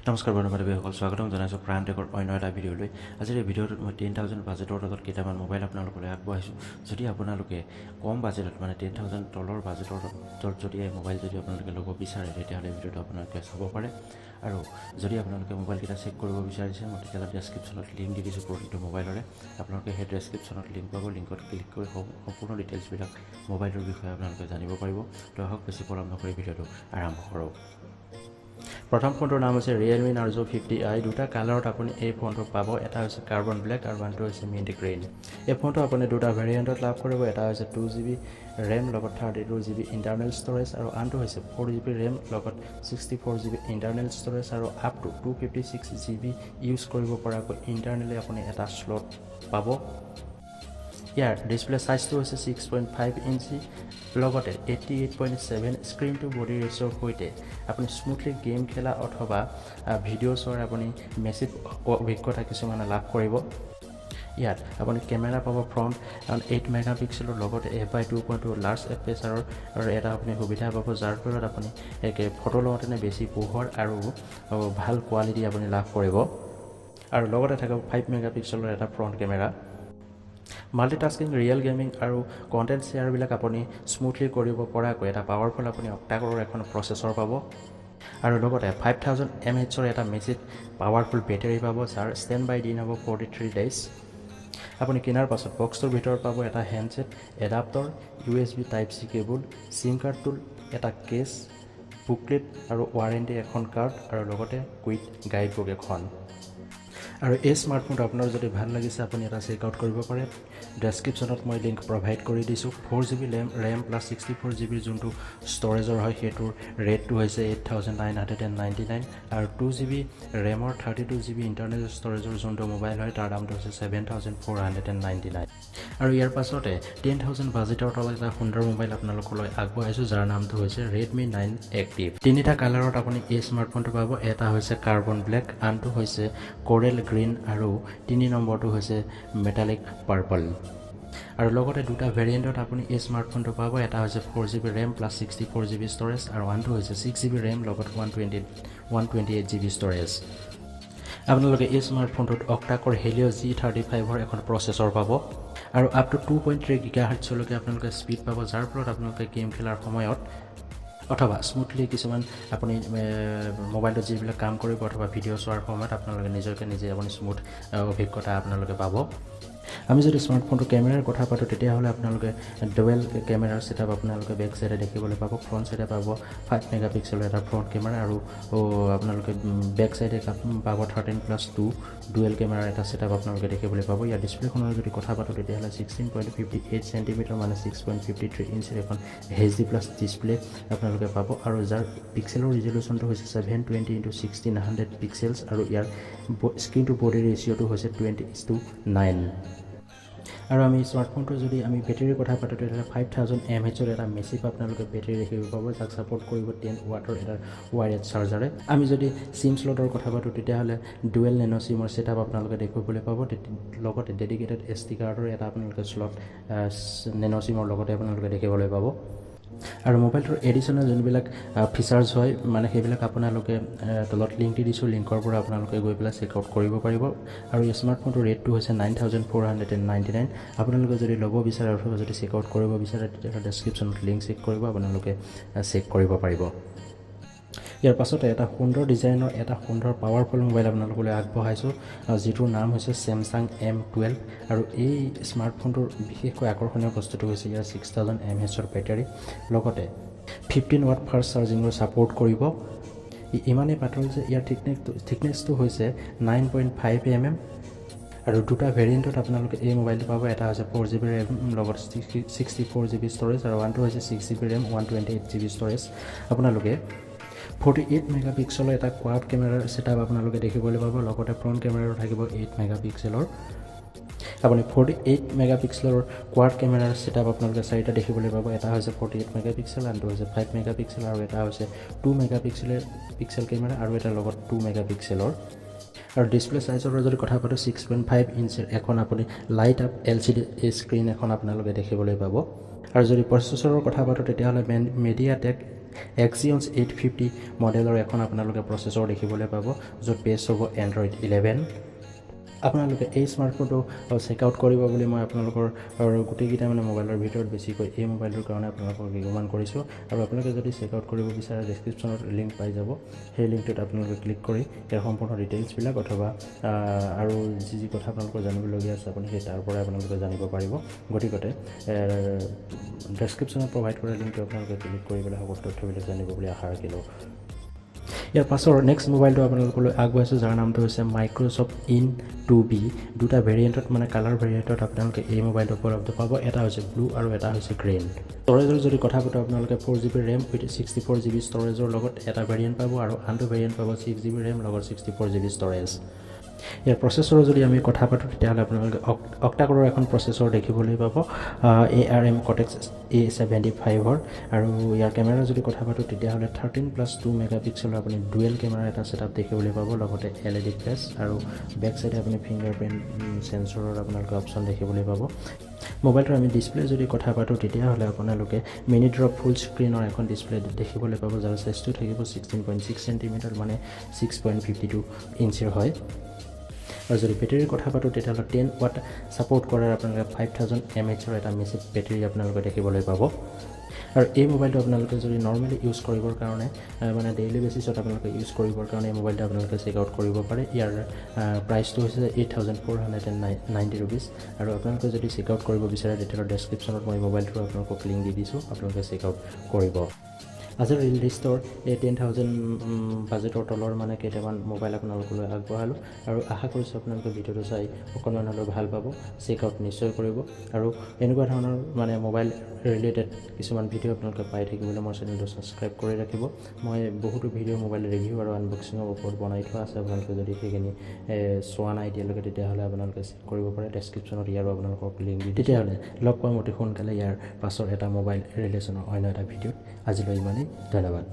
নমস্কাৰ বন্ধুবান্ধৱীসকল, স্বাগতম জনাইছোঁ প্ৰান্তেকৰ অন্য এটা ভিডিঅ'লৈ। আজিৰ এই ভিডিঅ'টোত মই 10,000 বাজেটৰ তলত কেইটামান মোবাইল আপোনালোকলৈ আগবঢ়াইছোঁ। যদি আপোনালোকে কম বাজেটত মানে 10,000 তলৰ বাজেটৰ তলত যদি এই মোবাইল যদি আপোনালোকে ল'ব বিচাৰে, তেতিয়াহ'লে ভিডিঅ'টো আপোনালোকে চাব পাৰে। আৰু যদি আপোনালোকে মোবাইলকেইটা চেক কৰিব বিচাৰিছে, মই তেতিয়াহ'লে ডেছক্ৰিপশ্যনত লিংক দি দিছোঁ প্ৰতিটো মোবাইলৰে। আপোনালোকে সেই ডেছক্ৰিপশ্যনত লিংক পাব, লিংকত ক্লিক কৰি সম্পূৰ্ণ ডিটেইলছবিলাক মোবাইলৰ বিষয়ে আপোনালোকে জানিব পাৰিব। তো আহক বেছি পলম নকৰি ভিডিঅ'টো আৰম্ভ কৰোঁ। প্ৰথম ফোনটোৰ নাম হৈছে ৰিয়েলমি নাৰ্জো 50i। দুটা কালাৰত আপুনি এই ফোনটো পাব। এটা হৈছে কাৰ্বন ব্লেক আৰু আনটো হৈছে মিণ্ট গ্ৰীণ। এই ফোনটো আপুনি দুটা ভেৰিয়েণ্টত লাভ কৰিব। এটা হৈছে 2GB ৰেম লগত 32GB ইণ্টাৰনেল ষ্ট'ৰেজ, আৰু আনটো হৈছে 4GB ৰেম লগত 64GB ইণ্টাৰনেল ষ্ট'ৰেজ, আৰু আপ টু 256GB ইউজ কৰিব পৰাকৈ ইণ্টাৰনেলি আপুনি এটা শ্লট পাব। ইয়াৰ ডিছপ্লে চাইজটো হৈছে 6.5 ইঞ্চি, লগতে 88.7 স্ক্ৰীন টু বডি ৰেচিঅ'ৰ সৈতে আপুনি স্মুথলি গেম খেলা অথবা ভিডিঅ' চোৱাৰ আপুনি মেচিভ অভিজ্ঞতা কিছুমানে লাভ কৰিব। ইয়াত আপুনি কেমেৰা পাব ফ্ৰণ্ট 8 মেগাপিক্সেলৰ, লগতে f/2.2 লাৰ্জ এপেচাৰৰ এটা আপুনি সুবিধা পাব, যাৰ ফলত আপুনি ফটো লওঁতে বেছি পোহৰ আৰু ভাল কোৱালিটি আপুনি লাভ কৰিব। আৰু লগতে থাকিব 5 মেগাপিক্সেলৰ এটা front camera. Multitasking, real gaming আৰু কণ্টেণ্ট শ্বেয়াৰবিলাক আপুনি স্মুথলি কৰিব পৰাকৈ এটা পাৱাৰফুল আপুনি অক্টাকোৰৰ এখন প্ৰচেছৰ পাব। আৰু লগতে 5000 mAh এটা মেচিভ পাৱাৰফুল বেটেৰী পাব, যাৰ ষ্টেণ্ড বাই দিন হ'ব 43 ডেইজ। আপুনি কিনাৰ পাছত বক্সটোৰ ভিতৰত পাব এটা handset, এডাপ্টৰ, USB Type-C cable, SIM card টুল, এটা কেছ, বুকলেট আৰু ৱাৰেণ্টি এখন কাৰ্ড, আৰু লগতে কুইক গাইড বুক এখন। আৰু এই স্মাৰ্টফোনটো আপোনাৰ যদি ভাল লাগিছে আপুনি এটা চেক আউট কৰিব পাৰে। ডেছক্ৰিপশ্যনত মই লিংক প্ৰভাইড কৰি দিছোঁ। 4GB ৰেম প্লাছ 64GB যোনটো ষ্ট'ৰেজৰ হয়, সেইটোৰ ৰেটটো হৈছে 8,999, আৰু 2GB ৰেমৰ 32GB ইণ্টাৰনেল ষ্ট'ৰেজৰ যোনটো মোবাইল হয়, তাৰ দামটো হৈছে 7,499। আৰু ইয়াৰ পাছতে 10,000 বাজেটৰ তলত এটা সুন্দৰ মোবাইল আপোনালোকলৈ আগবঢ়াইছোঁ, যাৰ নামটো হৈছে Redmi 9 Active। তিনিটা কালাৰত আপুনি এই স্মাৰ্টফোনটো পাব। এটা হৈছে কাৰ্বন ব্লেক, আনটো হৈছে কোৰেল গ্ৰীণ, আৰু 3 নম্বৰটো হৈছে মেটালিক পাৰ্পল। আৰু লগতে দুটা ভেৰিয়েণ্টত আপুনি এই স্মাৰ্টফোনটো পাব। এটা হৈছে 4GB RAM plus 64GB storage, আৰু আনটো হৈছে 6GB ৰেম লগত 128GB ষ্ট'ৰেজ। আপোনালোকে এই স্মাৰ্টফোনটোত অক্টাকোৰ হেলিঅ G35ৰ এখন প্ৰচেছৰ পাব, আৰু আপ টু 2.3 GHz আপোনালোকে স্পীড পাব, যাৰ ফলত আপোনালোকে গেম খেলাৰ সময়ত অথবা স্মুথলি কিছুমান আপুনি মোবাইলটোত যিবিলাক কাম কৰিব অথবা ভিডিঅ' চোৱাৰ সময়ত আপোনালোকে নিজে আপুনি স্মুথ অভিজ্ঞতা আপোনালোকে পাব। আমি যদি স্মাৰ্টফোনটো কেমেৰাৰ কথা পাতোঁ, তেতিয়াহ'লে আপোনালোকে ডুৱেল কেমেৰাৰ ছেটআপ আপোনালোকে বেক চাইডে দেখিবলৈ পাব। ফ্ৰণ্ট চাইডে পাব 5 মেগাপিক্সেলৰ এটা ফ্ৰণ্ট কেমেৰা, আৰু আপোনালোকে বেক চাইডে পাব 13+2 ডুৱেল কেমেৰাৰ এটা ছেটআপ আপোনালোকে দেখিবলৈ পাব। ইয়াৰ ডিছপ্লেখনৰ যদি কথা পাতোঁ, তেতিয়াহ'লে 16.58 চেণ্টিমিটাৰ মানে 6.53 ইঞ্চিৰ এখন HD+ ডিছপ্লে আপোনালোকে পাব, আৰু যাৰ পিক্সেলৰ ৰিজলিউশ্যনটো হৈছে 720x1600 পিক্সেলছ, আৰু ইয়াৰ স্ক্ৰীন টু বডি ৰেচিঅ'টো হৈছে 20:9। আৰু আমি স্মাৰ্টফোনটো যদি আমি বেটেৰীৰ কথা পাতোঁ, তেতিয়াহ'লে 5000 mAh এটা মেচিভ আপোনালোকে বেটেৰী দেখিব পাব, যাক ছাপৰ্ট কৰিব 10 ৱাটৰ এটা ৱায়াৰড চাৰ্জাৰে। আমি যদি চিম স্লটৰ কথা পাতোঁ, তেতিয়াহ'লে ডুৱেল নেনো চিমৰ ছেটআপ আপোনালোকে দেখিবলৈ পাব, লগতে ডেডিকেটেড SD কাৰ্ডৰ এটা আপোনালোকে শ্লট নেনো চিমৰ লগতে আপোনালোকে দেখিবলৈ পাব। আৰু মোবাইলটোৰ এডিশ্যনেল যোনবিলাক ফিচাৰ্ছ হয় মানে সেইবিলাক আপোনালোকে তলত লিংক দি দিছোঁ, লিংকৰ পৰা আপোনালোকে গৈ পেলাই চেক আউট কৰিব পাৰিব। আৰু এই স্মাৰ্টফোনটোৰ ৰেটটো হৈছে 9,499। আপোনালোকে যদি ল'ব বিচাৰে অথবা যদি চেক আউট কৰিব বিচাৰে, তেতিয়াহ'লে ডেছক্ৰিপশ্যনত লিংক চেক কৰিব, আপোনালোকে চেক কৰিব পাৰিব। ইয়াৰ পাছতে এটা সুন্দৰ ডিজাইনৰ এটা সুন্দৰ পাৱাৰফুল মোবাইল আপোনালোকলৈ আগবঢ়াইছোঁ, যিটোৰ নাম হৈছে Samsung M12। আৰু এই স্মাৰ্টফোনটোৰ বিশেষকৈ আকৰ্ষণীয় বস্তুটো হৈছে ইয়াৰ 6000 mAh বেটাৰী, লগতে 15 ৱাট ফাষ্ট চাৰ্জিঙৰ ছাপোৰ্ট কৰিব। ইমানেই পাতল যে ইয়াৰ থিকনেছটো হৈছে 9.5 mm। আৰু দুটা ভেৰিয়েণ্টত আপোনালোকে এই মোবাইলটো পাব। এটা হৈছে 4GB ৰেম লগত 64GB ষ্ট'ৰেজ, আৰু আনটো হৈছে 6GB ৰেম 128GB ষ্ট'ৰেজ। আপোনালোকে 48 মেগাপিক্সেলৰ এটা কোৱাড কেমেৰাৰ ছেটআপ আপোনালোকে দেখিবলৈ পাব, লগতে ফ্ৰণ্ট কেমেৰাও থাকিব 8 মেগাপিক্সেলৰ। আপুনি 48 মেগাপিক্সেলৰ কোৱাড কেমেৰাৰ ছেটআপ আপোনালোকে চাৰিটা দেখিবলৈ পাব। এটা হৈছে 48 মেগাপিক্সেল, আনটো হৈছে 5 মেগাপিক্সেল, আৰু এটা হৈছে 2 মেগাপিক্সেল কেমেৰা, আৰু এটা লগত 2 মেগাপিক্সেলৰ। আৰু ডিছপ্লে চাইজৰ যদি কথা পাতোঁ, 6.5 ইঞ্চিৰ এখন আপুনি লাইট আপ LCD স্ক্ৰীন এখন আপোনালোকে দেখিবলৈ পাব। আৰু যদি প্ৰচেছৰৰ কথা পাতোঁ, তেতিয়াহ'লে MediaTek Exynos 850 মডেলৰ এখন আপোনালোকে প্ৰচেছৰ দেখিবলৈ পাব য'ত বেছ হ'ব Android 11 আপোনালোকে এই স্মাৰ্টফোনটো চেক আউট কৰিব বুলি মই আপোনালোকৰ গোটেইকেইটা মানে মোবাইলৰ ভিতৰত বেছিকৈ এই মোবাইলটোৰ কাৰণে আপোনালোকক ৰিকমেণ্ড কৰিছোঁ আৰু আপোনালোকে যদি চেক আউট কৰিব বিচাৰে ডেছক্ৰিপশ্যনত লিংক পাই যাব সেই লিংকটোত আপোনালোকে ক্লিক কৰি ইয়াৰ সম্পূৰ্ণ ডিটেইলছবিলাক অথবা আৰু যি কথা আপোনালোকৰ জানিবলগীয়া আছে আপুনি সেই তাৰ পৰাই আপোনালোকে জানিব পাৰিব গতিকে ডেছক্ৰিপশ্যনত প্ৰভাইড কৰা লিংকটো আপোনালোকে ক্লিক কৰি পেলাই সকলো তথ্যবিলাক জানিব বুলি আশা ৰাখিলোঁ ইয়াৰ পাছৰ নেক্সট মোবাইলটো আপোনালোকলৈ আগবঢ়াইছোঁ যাৰ নামটো হৈছে মাইক্ৰ'ছফ্ট ইন 2B দুটা ভেৰিয়েণ্টত মানে কালাৰ ভেৰিয়েণ্টত আপোনালোকে এই মোবাইলটো উপলব্ধ পাব এটা হৈছে ব্লু আৰু এটা হৈছে গ্ৰীণ ষ্ট'ৰেজৰ যদি কথা পাতো আপোনালোকে 4GB ৰেম উইথ 64GB ষ্ট'ৰেজৰ লগত এটা ভেৰিয়েণ্ট পাব আৰু আনটো ভেৰিয়েণ্ট পাব 6GB ৰেম লগত 64GB ষ্ট'ৰেজ ইয়াৰ প্ৰচেছৰৰ যদি আমি কথা পাতোঁ তেতিয়াহ'লে আপোনালোকে অক্টাকৰৰ এখন প্ৰচেছৰ দেখিবলৈ পাব ARM Cortex A75 আৰু ইয়াৰ কেমেৰা যদি কথা পাতোঁ তেতিয়াহ'লে 13+2 মেগাপিক্সেলৰ আপুনি ডুৱেল কেমেৰা এটা ছেটআপ দেখিবলৈ পাব লগতে LED ফ্লেছ আৰু বেক চাইডে আপুনি ফিংগাৰপ্ৰিণ্ট সেন্সৰৰ আপোনালোকে অপশ্যন দেখিবলৈ পাব মোবাইলটোৰ আমি ডিছপ্লে যদি কথা পাতোঁ তেতিয়াহ'লে আপোনালোকে মিনি ড্ৰপ ফুল স্ক্ৰীনৰ এখন ডিছপ্লে দেখিবলৈ পাব যাৰ চাইজটো থাকিব 16.6 চেণ্টিমিটাৰ মানে 6.52 ইঞ্চিৰ হয় আৰু যদি বেটেৰীৰ কথা পাতোঁ তেতিয়াহ'লে 10 watt ছাপোৰ্ট কৰাৰ আপোনালোকে 5000 mAhৰ এটা মেচিভ বেটেৰী আপোনালোকে দেখিবলৈ পাব আৰু এই মোবাইলটো আপোনালোকে যদি নৰ্মেলি ইউজ কৰিবৰ কাৰণে মানে ডেইলি বেচিছত আপোনালোকে ইউজ কৰিবৰ কাৰণে এই মোবাইলটো আপোনালোকে চেক আউট কৰিব পাৰে ইয়াৰ প্ৰাইচটো হৈছে 8490 rupees আৰু আপোনালোকে যদি চেক আউট কৰিব বিচাৰে তেতিয়াহ'লে ডেছক্ৰিপশ্যনত মই মোবাইলটোৰ আপোনালোকক লিংক দি দিছোঁ আপোনালোকে চেক আউট কৰিব আজিৰ লিষ্টৰ এই 10,000 বাজেটৰ তলৰ মানে কেইটামান মোবাইল আপোনালোকলৈ আগবঢ়ালোঁ আৰু আশা কৰিছোঁ আপোনালোকে ভিডিঅ'টো চাই অকণমান হ'লেও ভাল পাব চেক আউট নিশ্চয় কৰিব আৰু এনেকুৱা ধৰণৰ মানে মোবাইল ৰিলেটেড কিছুমান ভিডিঅ' আপোনালোকে পাই থাকিবলৈ মোৰ চেনেলটো ছাবস্ক্ৰাইব কৰি ৰাখিব মই বহুতো ভিডিঅ' মোবাইল ৰিভিউ আৰু আনবক্সিঙৰ ওপৰত বনাই থোৱা আছে আপোনালোকে যদি সেইখিনি চোৱা নাই এতিয়ালৈকে তেতিয়াহ'লে আপোনালোকে চেক কৰিব পাৰে ডেছক্ৰিপশ্যনত ইয়াৰো আপোনালোকক লিংক দি তেতিয়াহ'লে লগ পাম অতি সোনকালে ইয়াৰ পাছৰ এটা মোবাইল ৰিলেশ্যনৰ অন্য এটা ভিডিঅ'ত আজিলৈ ইমানেই ধন্যবাদ